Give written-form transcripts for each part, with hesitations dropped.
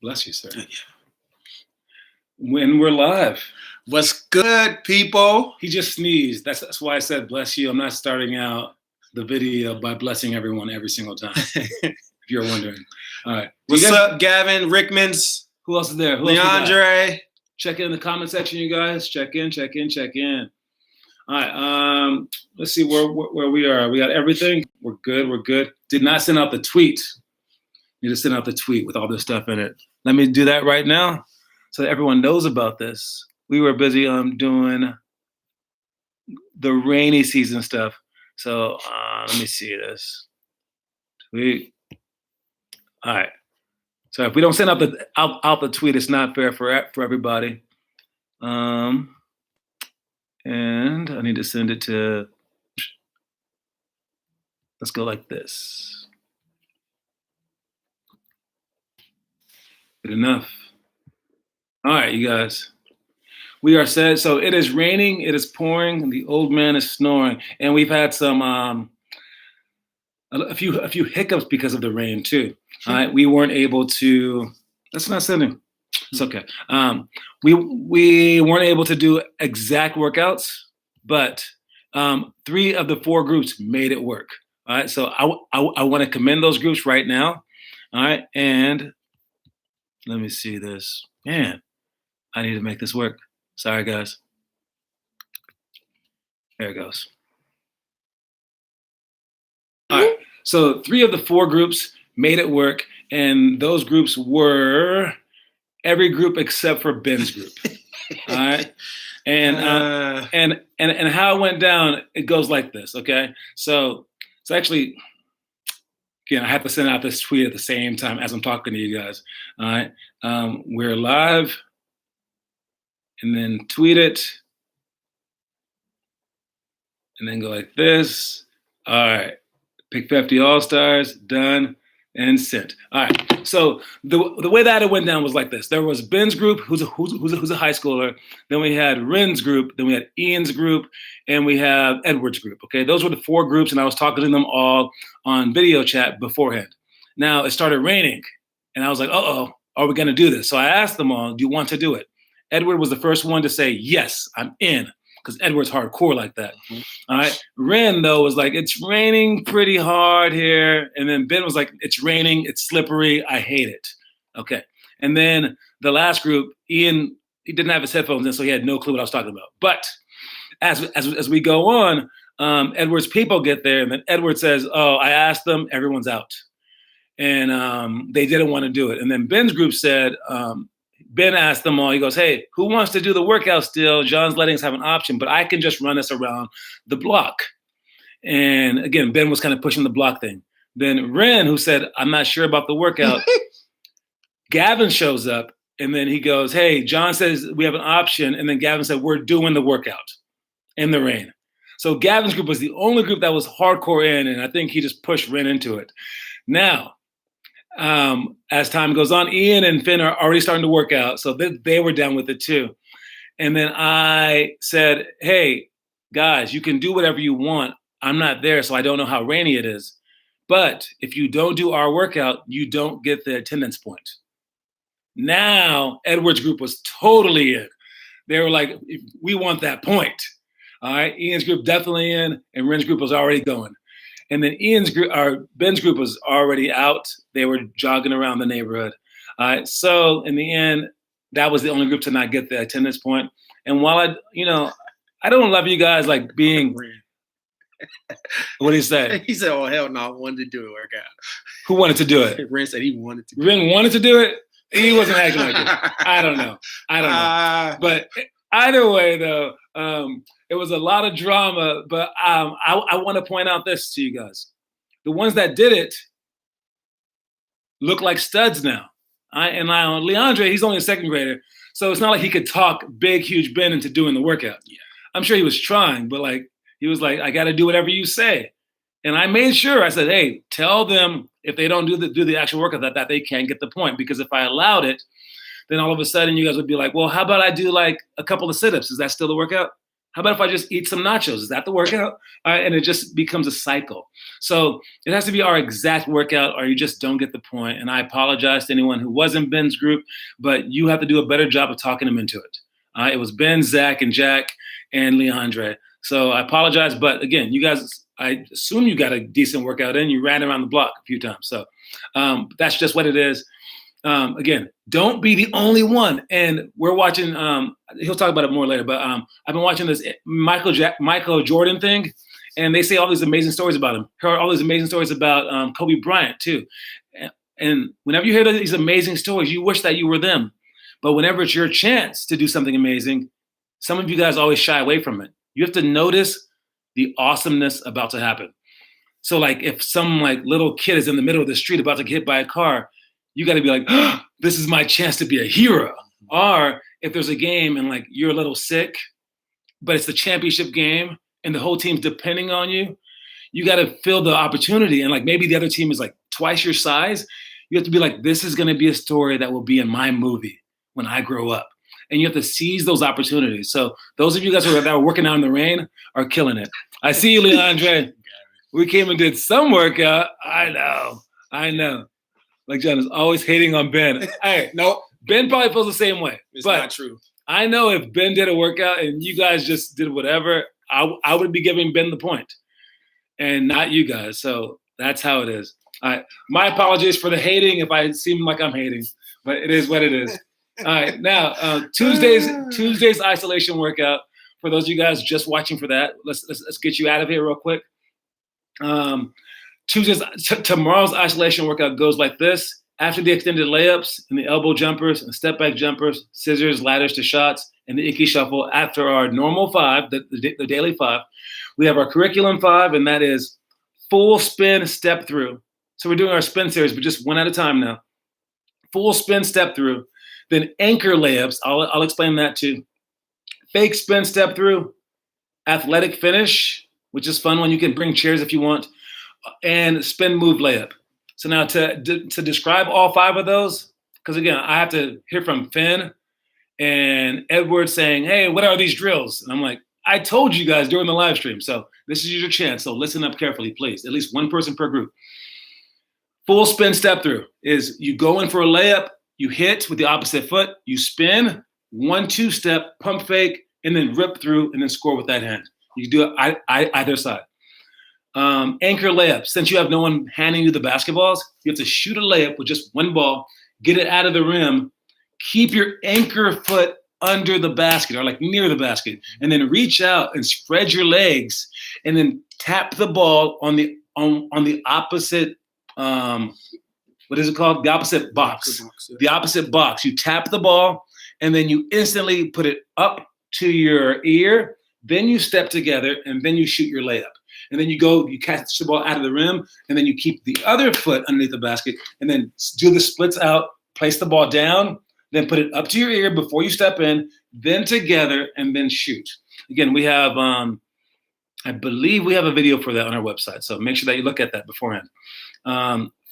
Bless you, sir. When we're live. What's good, people? He just sneezed. That's why I said bless you. I'm not starting out the video by blessing everyone every single time. If you're wondering. All right. What's up, Gavin? Rickmans? Who else is there? Leandre? Check in the comment section, you guys. Check in. All right. Let's see where we are. We got everything. We're good. Did not send out the tweet. Need to send out the tweet with all this stuff in it. Let me do that right now so that everyone knows about this. We were busy doing the rainy season stuff. So let me see this. Tweet. All right. So if we don't send out the tweet, it's not fair for everybody. And I need to send it to. Let's go like this. Good enough. All right, you guys. We are set. So it is raining. It is pouring. And the old man is snoring. And we've had some a few hiccups because of the rain too. All right, we weren't able to. That's not sending. It's okay. We weren't able to do exact workouts, but 3 of the 4 groups made it work. All right, so I want to commend those groups right now. All right, and let me see this. Man, I need to make this work. Sorry, guys. There it goes. All right, so 3 of the 4 groups made it work, and those groups were every group except for Ben's group. All right, and how it went down, it goes like this. Okay, so it's actually. Again, I have to send out this tweet at the same time as I'm talking to you guys. All right. We're live. And then tweet it. And then go like this. All right. Pick 50 All-Stars. Done. And sent. All right. So the way that it went down was like this. There was Ben's group, who's a high schooler. Then we had Ren's group. Then we had Ian's group. And we have Edward's group. Okay. Those were the 4 groups. And I was talking to them all on video chat beforehand. Now it started raining. And I was like, uh-oh, are we going to do this? So I asked them all, do you want to do it? Edward was the first one to say, yes, I'm in. Because Edward's hardcore like that. Mm-hmm. All right. Ren, though, was like, it's raining pretty hard here. And then Ben was like, it's raining. It's slippery. I hate it. Okay. And then the last group, Ian, he didn't have his headphones in, so he had no clue what I was talking about. But as we go on, Edward's people get there. And then Edward says, oh, I asked them. Everyone's out. And they didn't want to do it. And then Ben's group said, Ben asked them all, he goes, hey, who wants to do the workout still? John's letting us have an option, but I can just run us around the block. And again, Ben was kind of pushing the block thing. Then Ren, who said, I'm not sure about the workout, Gavin shows up and then he goes, hey, John says we have an option. And then Gavin said, we're doing the workout in the rain. So Gavin's group was the only group that was hardcore in, and I think he just pushed Ren into it. Now, as time goes on, Ian and Finn are already starting to work out. So they were down with it too. And then I said, hey, guys, you can do whatever you want. I'm not there, so I don't know how rainy it is. But if you don't do our workout, you don't get the attendance point. Now, Edward's group was totally in. They were like, we want that point. All right, Ian's group definitely in, and Ren's group was already going. And then Ben's group was already out. They were jogging around the neighborhood. All right. So in the end, that was the only group to not get the attendance point. And while I don't love you guys like being. What did he say? He said, "Oh hell no, I wanted to do a workout." Who wanted to do it? Ren said he wanted to. Ren wanted to do it. He wasn't acting like it. I don't know. But either way, though. It was a lot of drama, but I want to point out this to you guys. The ones that did it look like studs now. And Leandre, he's only a 2nd grader, so it's not like he could talk big, huge Ben into doing the workout. Yeah. I'm sure he was trying, but he was like, I got to do whatever you say. And I made sure, I said, hey, tell them if they don't do the actual workout that they can't get the point. Because if I allowed it, then all of a sudden you guys would be like, well, how about I do like a couple of sit-ups? Is that still the workout? How about if I just eat some nachos? Is that the workout? And it just becomes a cycle. So it has to be our exact workout, or you just don't get the point. And I apologize to anyone who was in Ben's group, but you have to do a better job of talking them into it. It was Ben, Zach, and Jack, and Leandre. So I apologize, but again, you guys, I assume you got a decent workout in. You ran around the block a few times. So that's just what it is. Again, don't be the only one. And we're watching, he'll talk about it more later, but I've been watching this Michael Jordan thing, and they say all these amazing stories about him. Heard all these amazing stories about Kobe Bryant too. And whenever you hear these amazing stories, you wish that you were them. But whenever it's your chance to do something amazing, some of you guys always shy away from it. You have to notice the awesomeness about to happen. So like if some like little kid is in the middle of the street about to get hit by a car, you got to be like, oh, this is my chance to be a hero. Or if there's a game and like you're a little sick, but it's the championship game and the whole team's depending on you, you got to fill the opportunity. And like maybe the other team is like twice your size. You have to be like, this is going to be a story that will be in my movie when I grow up. And you have to seize those opportunities. So those of you guys that are working out in the rain are killing it. I see you, Leandre. We came and did some workout. I know. Like John is always hating on Ben. Hey, no, Ben probably feels the same way. It's not true. I know if Ben did a workout and you guys just did whatever, I would be giving Ben the point and not you guys. So that's how it is. All right. My apologies for the hating if I seem like I'm hating, but it is what it is. All right. Now, Tuesday's isolation workout. For those of you guys just watching for that, let's get you out of here real quick. Tomorrow's isolation workout goes like this. After the extended layups and the elbow jumpers and step back jumpers, scissors, ladders to shots, and the Icky shuffle, after our normal 5, the daily 5, we have our curriculum 5, and that is full spin step through. So we're doing our spin series, but just one at a time now. Full spin step through. Then anchor layups. I'll explain that too. Fake spin step through. Athletic finish, which is fun when you can bring chairs if you want. And spin move layup. So now to describe all 5 of those, because again, I have to hear from Finn and Edward saying, hey, what are these drills? And I'm like, I told you guys during the live stream. So this is your chance. So listen up carefully, please. At least one person per group. Full spin step through is you go in for a layup, you hit with the opposite foot, you spin, 1-2 step, pump fake, and then rip through and then score with that hand. You can do it either side. Anchor layup. Since you have no one handing you the basketballs, you have to shoot a layup with just one ball, get it out of the rim, keep your anchor foot under the basket or like near the basket, and then reach out and spread your legs and then tap the ball on the opposite what is it called? The opposite box. The opposite box. You tap the ball and then you instantly put it up to your ear, then you step together and then you shoot your layup. And then you catch the ball out of the rim, and then you keep the other foot underneath the basket, and then do the splits out, place the ball down, then put it up to your ear before you step in, then together, and then shoot. Again, we have, I believe we have a video for that on our website, so make sure that you look at that beforehand.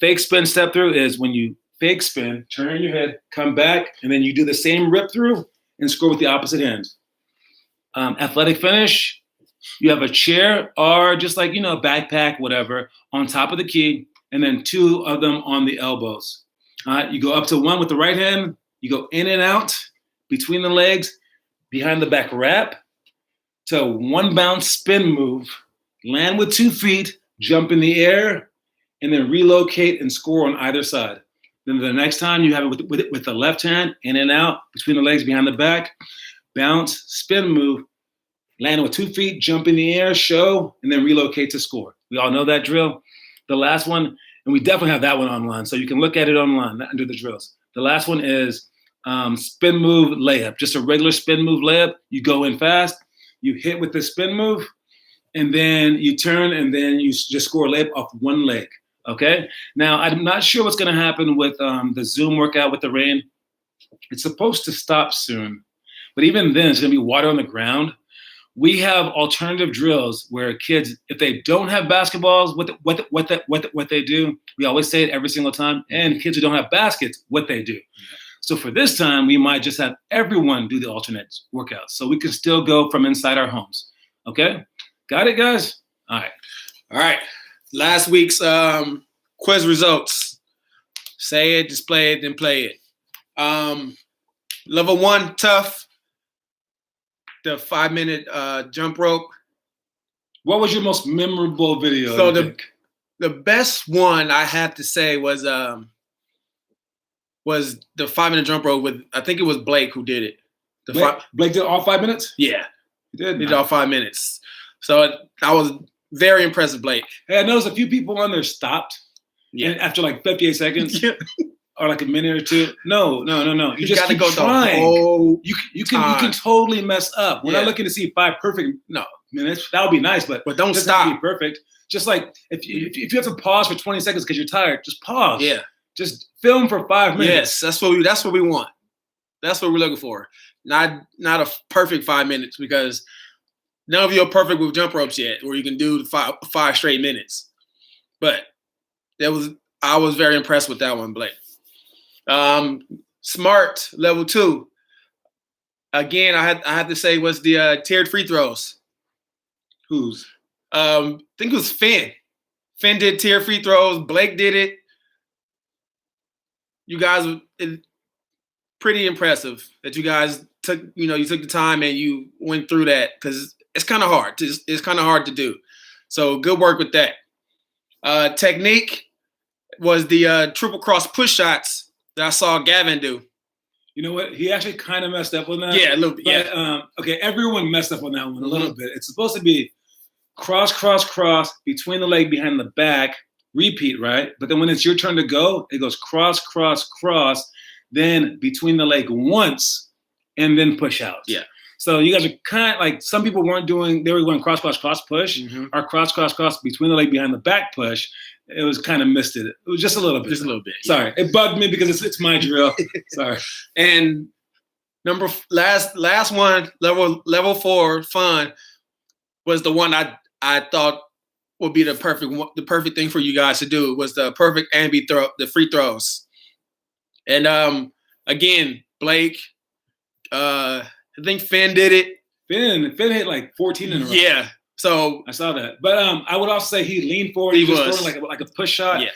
Fake spin step through is when you fake spin, turn your head, come back, and then you do the same rip through and score with the opposite hand. Athletic finish. You have a chair or just like, a backpack, whatever, on top of the key, and then 2 of them on the elbows. You go up to 1 with the right hand. You go in and out between the legs, behind the back wrap to 1 bounce spin move, land with 2 feet, jump in the air, and then relocate and score on either side. Then the next time you have it with the left hand, in and out between the legs, behind the back, bounce, spin move, land with 2 feet, jump in the air, show, and then relocate to score. We all know that drill. The last one, and we definitely have that one online, so you can look at it online under the drills. The last one is spin move layup, just a regular spin move layup. You go in fast, you hit with the spin move, and then you turn, and then you just score a layup off one leg, okay? Now, I'm not sure what's going to happen with the Zoom workout with the rain. It's supposed to stop soon, but even then, it's going to be water on the ground. We have alternative drills where kids, if they don't have basketballs, what they do, we always say it every single time, and kids who don't have baskets, what they do. So for this time, we might just have everyone do the alternate workouts. So we can still go from inside our homes. Okay? Got it, guys? All right. All right. Last week's quiz results. Say it, display it, then play it. Level 1, tough. The 5-minute jump rope. What was your most memorable video? So the best one I have to say was the 5-minute jump rope with, I think it was Blake who did it. Blake did all 5 minutes? Yeah. He did? He did all 5 minutes. So I was very impressed with Blake. Hey, I noticed a few people on there stopped. Yeah. And after like 58 seconds. Or like a minute or two. No. You just gotta keep go trying. The whole you can totally mess up. We're not looking to see 5 perfect minutes. That would be nice, but don't stop. Be perfect. Just like if you have to pause for 20 seconds because you're tired, just pause. Yeah. Just film for 5 minutes. Yes, that's what we want. That's what we're looking for. Not a perfect 5 minutes, because none of you are perfect with jump ropes yet, where you can do five straight minutes. But I was very impressed with that one, Blake. Smart level 2. Again, I had to say was the tiered free throws. Whose? I think it was Finn. Finn did tiered free throws. Blake did it. You guys, pretty impressive that you guys took the time and you went through that, because it's kind of hard. It's kind of hard to do. So good work with that. Technique was the triple cross push shots that I saw Gavin do. You know what? He actually kind of messed up on that. Yeah, a little bit. But, yeah. Okay, everyone messed up on that one a little bit. It's supposed to be cross, cross, cross, between the leg, behind the back, repeat, right? But then when it's your turn to go, it goes cross, cross, cross, then between the leg once, and then push out. Yeah. So you guys are kind of like, some people weren't doing, they were going cross, cross, cross, push, or cross, cross, cross, between the leg, behind the back, push. It was kind of missed it. It was just a little bit. Just a little bit. Sorry. It bugged me because it's my drill. Sorry. And last one, level 4 fun, was the one I thought would be the perfect thing for you guys to do. Was the perfect ambi throw, the free throws. And again, Blake, I think Finn did it. Finn hit like 14 in a row. Yeah. So I saw that. But I would also say he leaned forward. He was was throwing like a push shot. Yeah.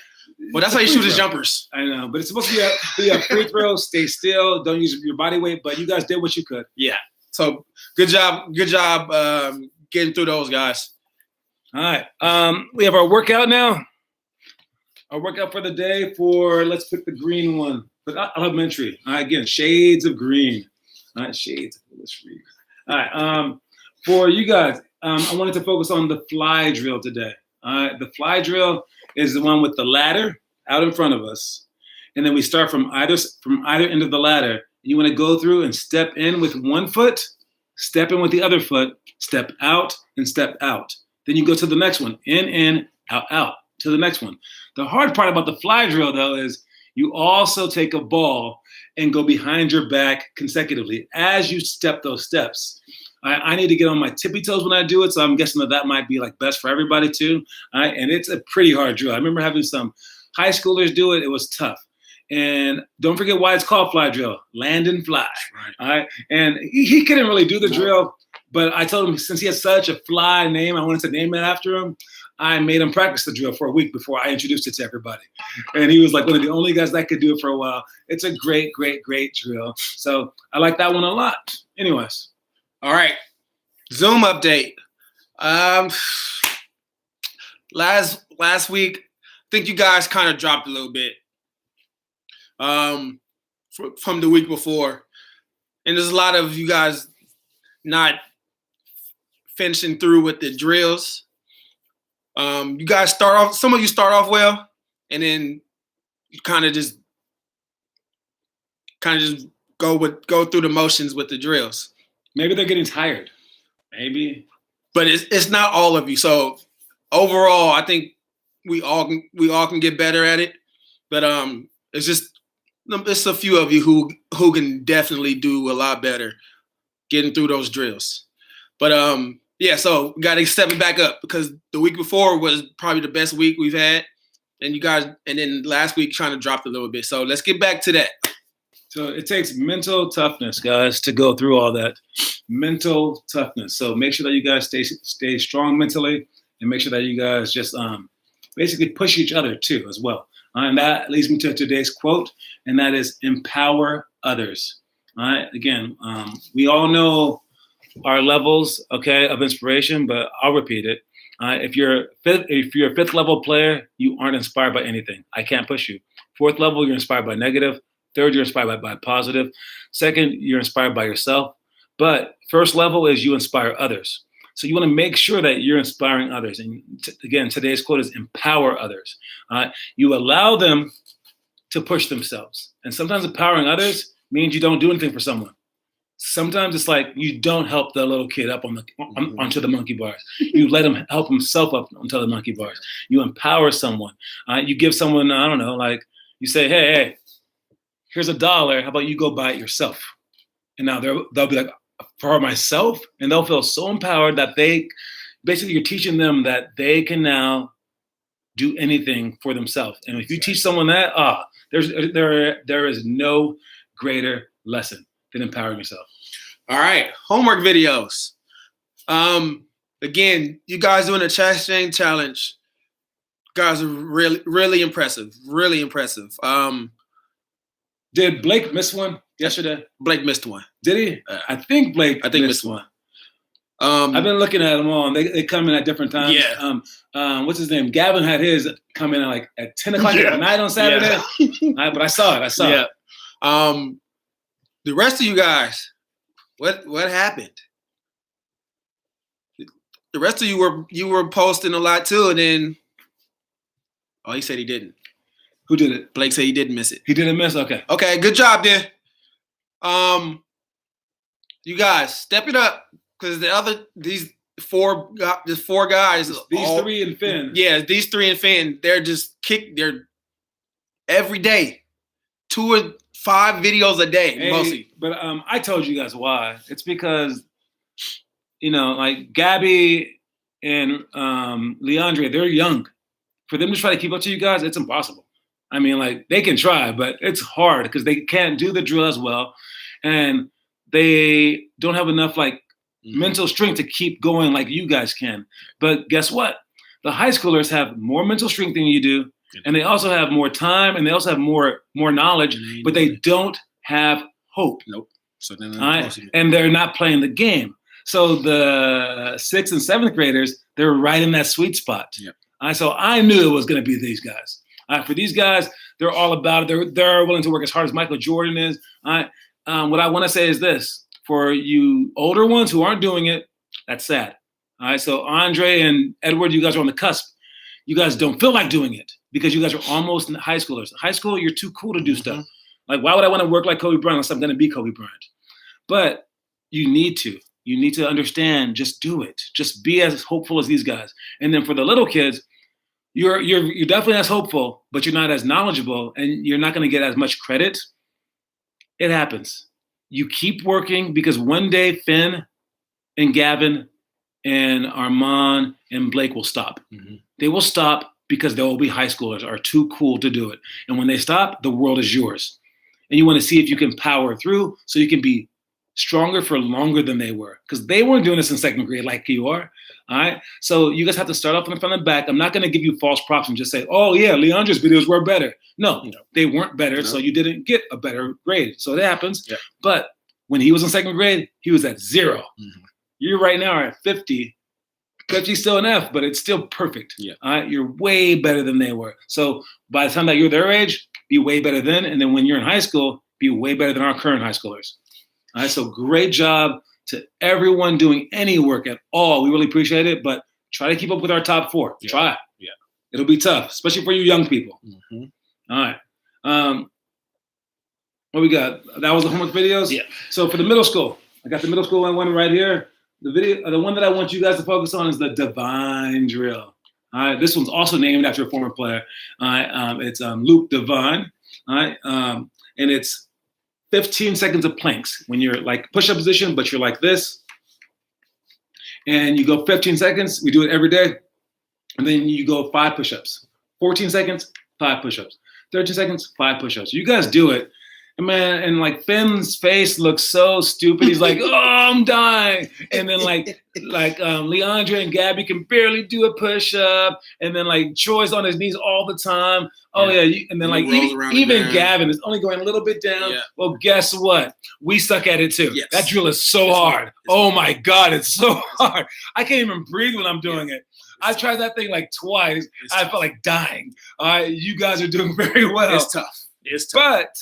Well, that's how you shoot his jumpers. I know, but it's supposed to be a free throw. Stay still. Don't use your body weight. But you guys did what you could. Yeah. So good job. Good job getting through those, guys. All right. We have our workout now. Our workout for the day let's pick the green one. But elementary. All right, again, shades of green. All right, shades. Let's read. All right. For you guys, I wanted to focus on the fly drill today. The fly drill is the one with the ladder out in front of us. And then we start from either end of the ladder. You want to go through and step in with one foot, step in with the other foot, step out, and step out. Then you go to the next one, in, out, to the next one. The hard part about the fly drill, though, is you also take a ball and go behind your back consecutively as you step those steps. I need to get on my tippy toes when I do it, so I'm guessing that might be like best for everybody too. All right, and it's a pretty hard drill. I remember having some high schoolers do it. It was tough. And don't forget why it's called fly drill. Land and fly. Right. All right. And he couldn't really do the drill, but I told him since he has such a fly name, I wanted to name it after him. I made him practice the drill for a week before I introduced it to everybody. And he was like one of the only guys that could do it for a while. It's a great, great, great drill. So I like that one a lot. Anyways. All right. Zoom update. Last week, I think you guys kind of dropped a little bit from the week before. And there's a lot of you guys not finishing through with the drills. You guys some of you start off well, and then you kind of just go through the motions with the drills. Maybe they're getting tired. Maybe. But it's not all of you. So overall, I think we all can get better at it. But it's a few of you who can definitely do a lot better getting through those drills. But yeah, so we got to step it back up, because the week before was probably the best week we've had, and then last week kind of dropped a little bit. So let's get back to that. So it takes mental toughness, guys, to go through all that. Mental toughness. So make sure that you guys stay strong mentally, and make sure that you guys just basically push each other too as well. And that leads me to today's quote, and that is empower others. All right. Again, we all know our levels, okay, of inspiration, but I'll repeat it. If you're a fifth level player, you aren't inspired by anything. I can't push you. Fourth level, you're inspired by negative. Third, you're inspired by positive. Second, you're inspired by yourself. But first level is you inspire others. So you want to make sure that you're inspiring others. And again, today's quote is empower others. You allow them to push themselves. And sometimes empowering others means you don't do anything for someone. Sometimes it's like you don't help the little kid up onto the monkey bars. You let him help himself up onto the monkey bars. You empower someone. You give someone, I don't know, like you say, hey, here's $1. How about you go buy it yourself? And now they'll be like, for myself? And they'll feel so empowered that basically you're teaching them that they can now do anything for themselves. And if you teach someone that, there is no greater lesson than empowering yourself. All right, homework videos. Again, you guys doing the chest chain challenge. Guys are really, really impressive. Really impressive. Did Blake miss one yesterday? Blake missed one. Did he? I think Blake missed one. I've been looking at them all, and they come in at different times. Yeah. What's his name? Gavin had his come in at 10 o'clock at night on Saturday. Yeah. But I saw it. Yeah. The rest of you guys, what happened? The rest of you were posting a lot too, and then he said he didn't. Who did it? Blake said he didn't miss it. He didn't miss? Okay. Okay, good job then. You guys, step it up, because these four guys. These three and Finn. Yeah, these three and Finn, they're every day. 2 or 5 videos a day, mostly. But I told you guys why. It's because, like Gabby and Leandre, they're young. For them to try to keep up to you guys, it's impossible. I mean, like, they can try, but it's hard because they can't do the drill as well. And they don't have enough, mental strength to keep going like you guys can. But guess what? The high schoolers have more mental strength than you do. And they also have more time, and they also have more knowledge, but they don't have hope. Nope. So then and they're not playing the game. So the 6th and 7th graders, they're right in that sweet spot. Yep. So I knew it was going to be these guys. For these guys, they're all about it. They're willing to work as hard as Michael Jordan is. What I want to say is this: for you older ones who aren't doing it, that's sad. All right. So Andre and Edward, you guys are on the cusp. You guys don't feel like doing it because you guys are almost in high schoolers. High school, you're too cool to do stuff. Like, why would I want to work like Kobe Bryant unless I'm going to be Kobe Bryant? But you need to. You need to understand. Just do it. Just be as hopeful as these guys. And then for the little kids, you're definitely as hopeful, but you're not as knowledgeable, and you're not going to get as much credit. It happens. You keep working, because one day Finn and Gavin and Armand and Blake will stop. They will stop because they will be high schoolers, are too cool to do it. And when they stop, the world is yours. And you want to see if you can power through so you can be stronger for longer than they were, because they weren't doing this in 2nd grade like you are. All right. So you guys have to start off in the front and back. I'm not going to give you false props and just say, oh yeah, Leandre's videos were better. No, they weren't better. So you didn't get a better grade. So it happens. Yeah. But when he was in 2nd grade, he was at 0. You right now are at 50. 50's still an F, but it's still perfect. Yeah. All right. You're way better than they were. So by the time that you're their age, be way better then. And then when you're in high school, be way better than our current high schoolers. All right. So great job to everyone doing any work at all. We really appreciate it, but try to keep up with our top 4. Yeah. Try. Yeah. It'll be tough, especially for you young people. All right. What we got? That was the homework videos? Yeah. So for the middle school, I got the middle school one right here. The one that I want you guys to focus on is the Divine Drill. All right. This one's also named after a former player. All right. It's Luke Divine. All right. And it's 15 seconds of planks when you're like push-up position, but you're like this. And you go 15 seconds. We do it every day. And then you go 5 push-ups. 14 seconds, 5 push-ups. 13 seconds, 5 push-ups. You guys do it. Man, and like Finn's face looks so stupid. He's like, "Oh, I'm dying," and then Leandre and Gabby can barely do a push up, and then like Troy's on his knees all the time. Oh yeah, and then like even Gavin is only going a little bit down. Yeah. Well, guess what? We suck at it too. Yes. That drill is so hard. Oh my God, it's so hard. I can't even breathe when I'm doing it. I tried that thing like twice. I felt like dying. All right, you guys are doing very well. It's tough. But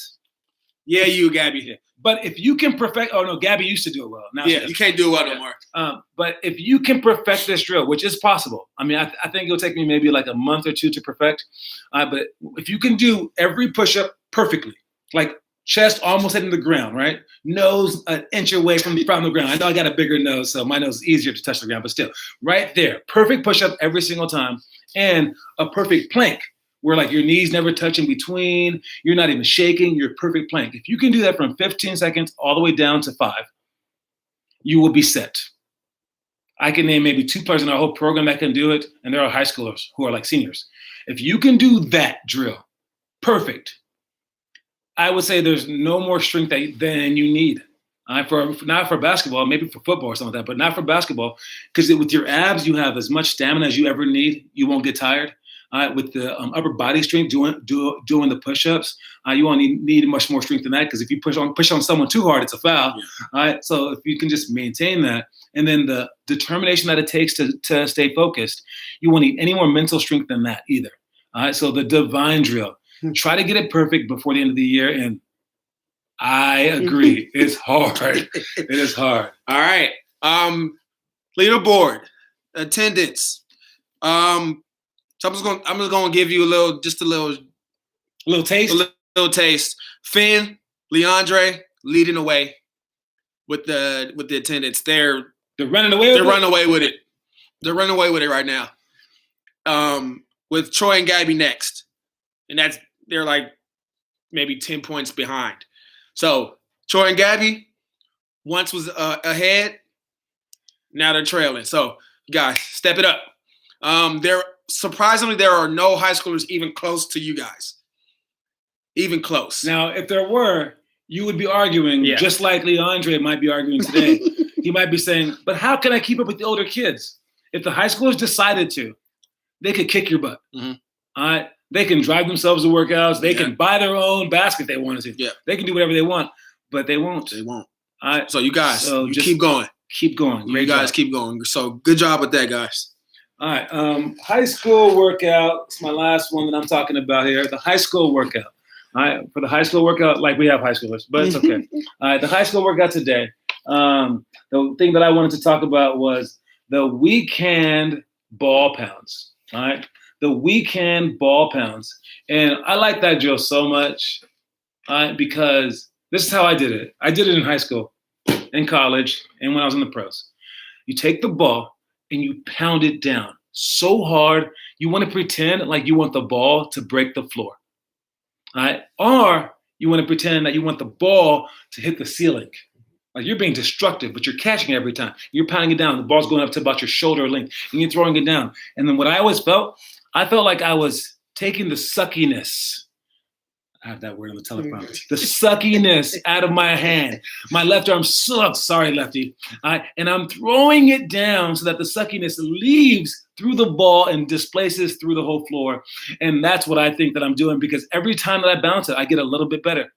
yeah, you, Gabby. Yeah. But if you can perfect, oh no, Gabby used to do it well. Now you can't do it well no more. But if you can perfect this drill, which is possible, I mean, I think it'll take me maybe like a month or two to perfect. But if you can do every push-up perfectly, like chest almost hitting the ground, right? Nose an inch away from the ground. I know I got a bigger nose, so my nose is easier to touch the ground, but still, right there, perfect push-up every single time, and a perfect plank, where like your knees never touch in between, you're not even shaking, you're perfect plank. If you can do that from 15 seconds all the way down to 5, you will be set. I can name maybe 2 players in our whole program that can do it, and there are high schoolers who are like seniors. If you can do that drill, perfect, I would say there's no more strength than you need. Not for basketball, maybe for football or something like that, but not for basketball, because with your abs, you have as much stamina as you ever need. You won't get tired. With the upper body strength, doing the push-ups, you won't need much more strength than that, because if you push on someone too hard, it's a foul. Yeah. So if you can just maintain that, and then the determination that it takes to stay focused, you won't need any more mental strength than that either. So the divine drill, try to get it perfect before the end of the year, and I agree, it's hard. It is hard. All right, leaderboard, attendance. So I'm just gonna give you a little taste. A little taste. Finn, Leandre leading away with the attendance. They're running away. They're running away with it. They're running away with it right now. With Troy and Gabby next, and they're like maybe 10 points behind. So Troy and Gabby once was ahead, now they're trailing. So guys, step it up. Surprisingly, there are no high schoolers even close to you guys. Even close. Now, if there were, you would be arguing, just like Leandre might be arguing today. He might be saying, but how can I keep up with the older kids? If the high schoolers decided to, they could kick your butt. Mm-hmm. All right? They can drive themselves to workouts. They can buy their own basket if they wanted to. Yeah. They can do whatever they want, but they won't. They won't. All right? So you guys, just keep going. Keep going. You guys keep going. So good job with that, guys. All right, high school workout. It's my last one that I'm talking about here. The high school workout. All right, for the high school workout, like we have high schoolers, but it's okay. All right, the high school workout today. The thing that I wanted to talk about was the weekend ball pounds. All right, the weekend ball pounds, and I like that drill so much, because this is how I did it. I did it in high school, in college, and when I was in the pros. You take the ball and you pound it down so hard, you want to pretend like you want the ball to break the floor. All right? Or you want to pretend that you want the ball to hit the ceiling. Like you're being destructive, but you're catching it every time. You're pounding it down. The ball's going up to about your shoulder length, and you're throwing it down. And then what I always felt, I felt like I was taking the suckiness. I have that word on the teleprompter. The suckiness out of my hand. My left arm sucks. Sorry, lefty. And I'm throwing it down so that the suckiness leaves through the ball and displaces through the whole floor. And that's what I think that I'm doing, because every time that I bounce it, I get a little bit better.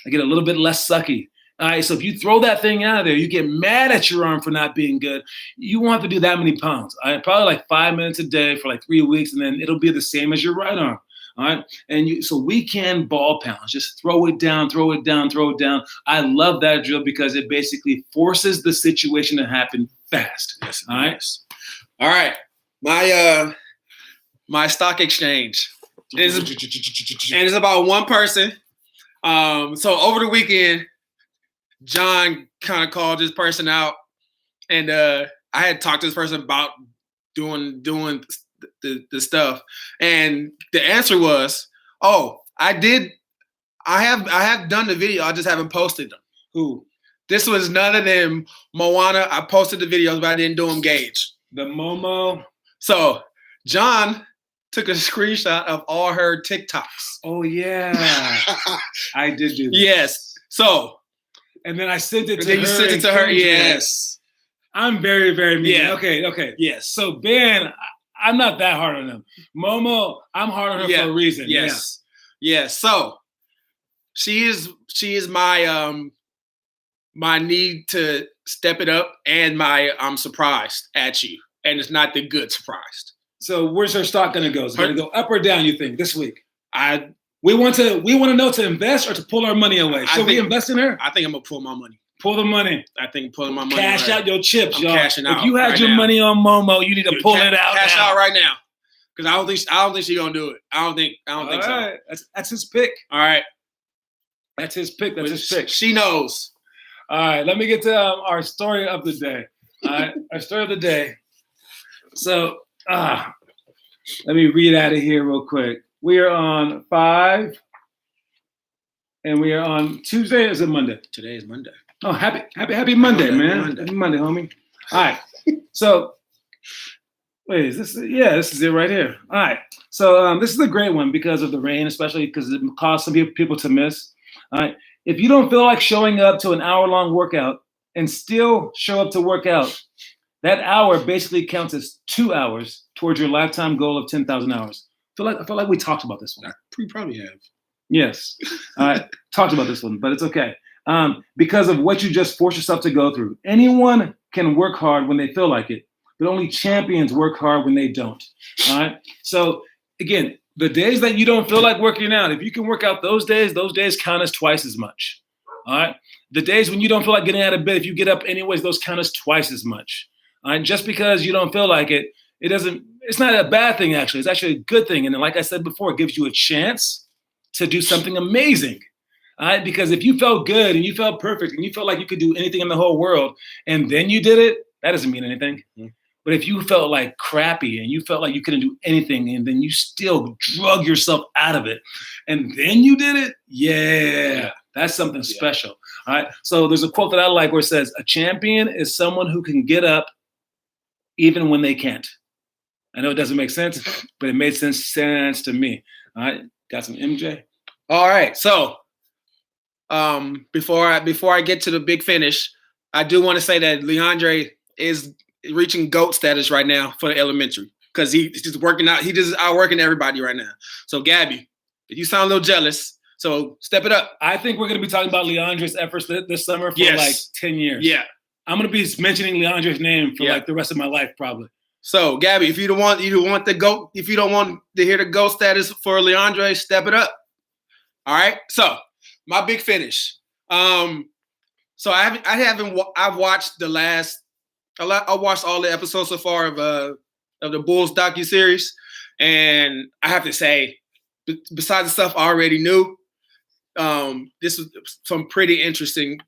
I get a little bit less sucky. All right, so if you throw that thing out of there, you get mad at your arm for not being good. You won't have to do that many pounds. Probably like 5 minutes a day for like 3 weeks, and then it'll be the same as your right arm. All right. And so weekend ball pounds, just throw it down, throw it down, throw it down. I love that drill because it basically forces the situation to happen fast. Yes, all right. All right. My stock exchange is about one person. So over the weekend, John kind of called this person out, and I had talked to this person about doing the stuff, and the answer was, I have done the video, I just haven't posted them. Who? This was none of them. Moana, I posted the videos, but I didn't do them. Gage, the Momo. So John took a screenshot of all her TikToks. Oh yeah, I did do that. Yes. So, and then I sent it to then her. You sent it to her. Yes. I'm very, very mean. Yeah. Okay. Yes. So Ben, I'm not that hard on him. Momo, I'm hard on her for a reason. Yes. Yeah. So she is my my need to step it up and my I'm surprised at you. And it's not the good surprised. So where's her stock gonna go? Is it gonna go up or down, you think, this week? We want to know to invest or to pull our money away. Should we invest in her? I think I'm gonna pull my money. Pull the money. I think pulling my money. Cash out your chips, y'all. Cashing out. If you had your money on Momo, you need to pull it out. Cash out right now. Because I don't think she's gonna do it. I don't think so. That's his pick. All right. That's his pick. That's his pick. She knows. All right, let me get to our story of the day. All right, our story of the day. So, let me read out of here real quick. We are on 5, and we are on Tuesday. Or is it Monday? Today is Monday. Oh, happy Monday, man. Happy Monday, homie. All right. So, wait, is this? Yeah, this is it right here. All right. So this is a great one because of the rain, especially because it caused some people to miss. All right. If you don't feel like showing up to an hour-long workout and still show up to work out, that hour basically counts as 2 hours towards your lifetime goal of 10,000 hours. I feel like we talked about this one. We probably have. Yes. Talked about this one, but it's okay. Because of what you just forced yourself to go through. Anyone can work hard when they feel like it, but only champions work hard when they don't. All right. So again, the days that you don't feel like working out, if you can work out those days count as twice as much. All right. The days when you don't feel like getting out of bed, if you get up anyways, those count as twice as much. All right. Just because you don't feel like it, it's not a bad thing, actually. It's actually a good thing. And then, like I said before, it gives you a chance to do something amazing. All right. Because if you felt good and you felt perfect and you felt like you could do anything in the whole world and then you did it, that doesn't mean anything. Mm-hmm. But if you felt like crappy and you felt like you couldn't do anything and then you still drug yourself out of it and then you did it, yeah, that's something special. All right. So there's a quote that I like where it says, a champion is someone who can get up even when they can't. I know it doesn't make sense, but it made sense to me. All right. Got some MJ? All right. So before I get to the big finish, I do want to say that Leandre is reaching GOAT status right now for the elementary because he's just working out. He just outworking everybody right now. So Gabby, you sound a little jealous. So step it up. I think we're going to be talking about Leandre's efforts this summer for like 10 years. Yeah. I'm going to be mentioning Leandre's name for like the rest of my life, probably. So Gabby, if you don't want the GOAT, if you don't want to hear the GOAT status for Leandre, step it up. All right. So my big finish. So I've watched I watched all the episodes so far of the Bulls docuseries, and I have to say, besides the stuff I already knew, this was some pretty interesting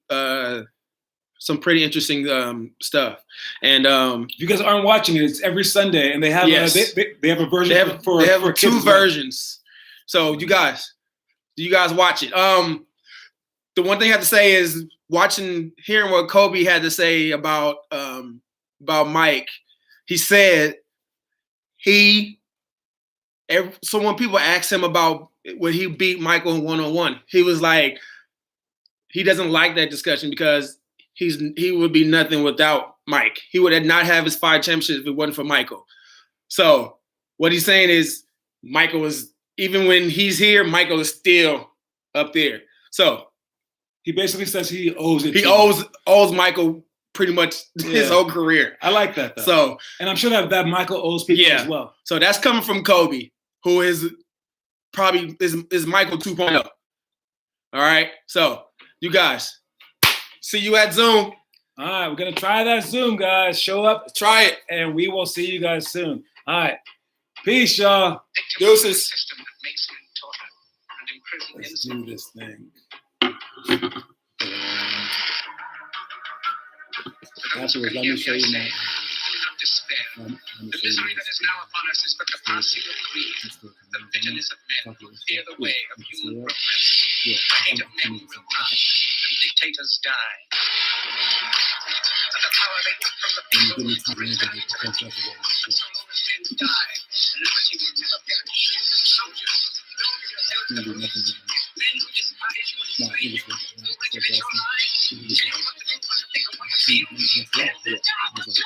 stuff. And if you guys aren't watching it, it's every Sunday, and they have they have a version. They have two versions. So you guys watch it. The one thing I have to say is hearing what Kobe had to say about Mike. He said so when people asked him about when he beat Michael 1-on-1, he was like, he doesn't like that discussion because he would be nothing without Mike. He would not have his 5 championships if it wasn't for Michael. So what he's saying is Michael is, even when he's here, Michael is still up there. So he basically says he owes it. He owes Michael pretty much his whole career. I like that though. So, and I'm sure that Michael owes people as well. So that's coming from Kobe, who is probably is Michael 2.0. All right. So you guys, see you at Zoom. All right, we're gonna try that Zoom, guys. Show up, try it, and we will see you guys soon. All right. Peace, y'all. Deuces. Let's do this thing. Afterwards, let me show you now. The misery that is now upon us is but the passing of greed. The bitterness of men who fear the way of human progress. The hate of men will pass, and dictators die. And the power they took from the people will return to the people. So long as men die, liberty will never perish. can't do nothing to men who despise you and slay you, who regulate your lives, tell you what to do, what to think, and what to feel. Let the devil know.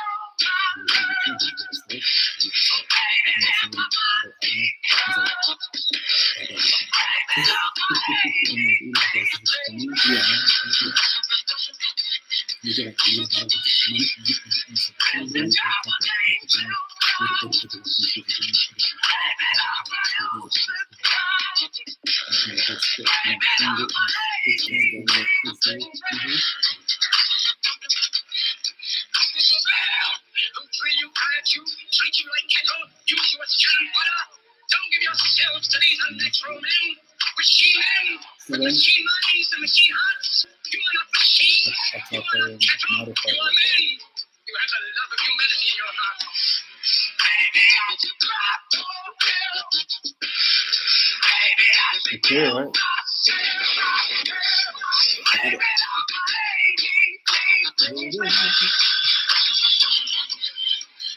Treat you like cattle, use you as cannon fodder. Don't give yourselves to these unnatural men, machine men, with machine minds and machine hearts. You are not machines, you are not cattle, you are men. You have the love of humanity in your heart. Baby, I Okay, right?